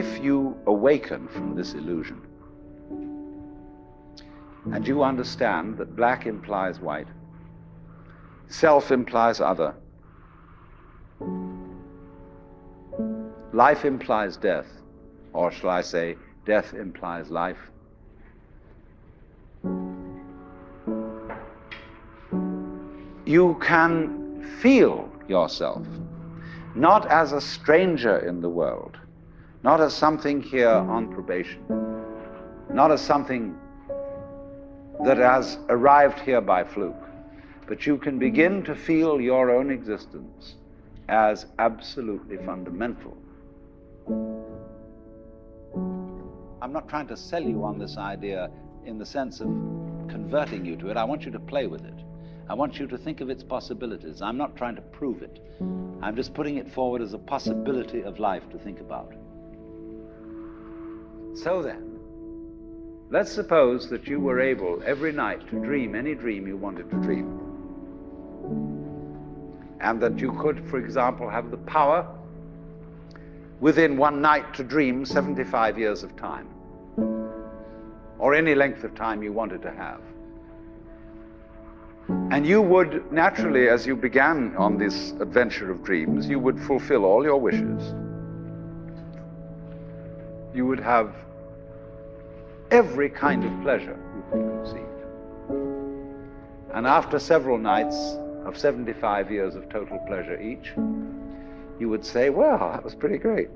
if you awaken from this illusion and you understand that black implies white, self implies other, life implies death, or shall I say, death implies life, you can feel yourself not as a stranger in the world, not as something here on probation, not as something that has arrived here by fluke, but you can begin to feel your own existence as absolutely fundamental. I'm not trying to sell you on this idea in the sense of converting you to it. I want you to play with it. I want you to think of its possibilities. I'm not trying to prove it. I'm just putting it forward as a possibility of life to think about. So then, let's suppose that you were able every night to dream any dream you wanted to dream. And that you could, for example, have the power within one night to dream 75 years of time, or any length of time you wanted to have. And you would naturally, as you began on this adventure of dreams, you would fulfill all your wishes. You would have every kind of pleasure you could conceive. And after several nights of 75 years of total pleasure each, you would say, well, that was pretty great.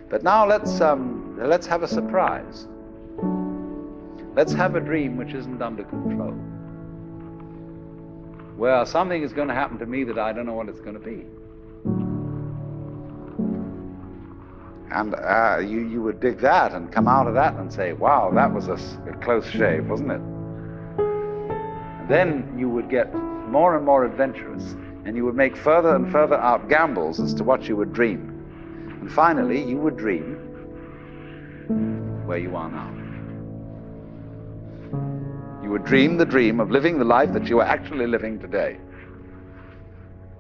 But now let's have a surprise. Let's have a dream which isn't under control. Well, something is going to happen to me that I don't know what it's going to be. And you would dig that and come out of that and say, wow, that was a close shave, wasn't it? And then you would get more and more adventurous, and you would make further and further out gambles as to what you would dream. And finally, you would dream where you are now. You would dream the dream of living the life that you are actually living today.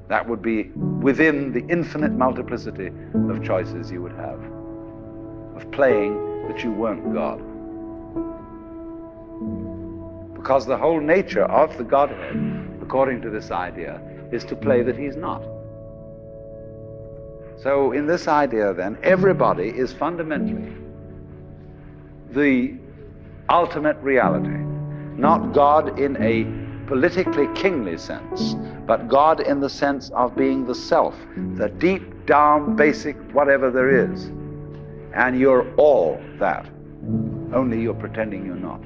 That would be within the infinite multiplicity of choices you would have, of playing that you weren't God. Because the whole nature of the Godhead, according to this idea, is to play that he's not. So in this idea then, everybody is fundamentally the ultimate reality. Not God in a politically kingly sense, but God in the sense of being the self, the deep down basic whatever there is. And you're all that, only you're pretending you're not.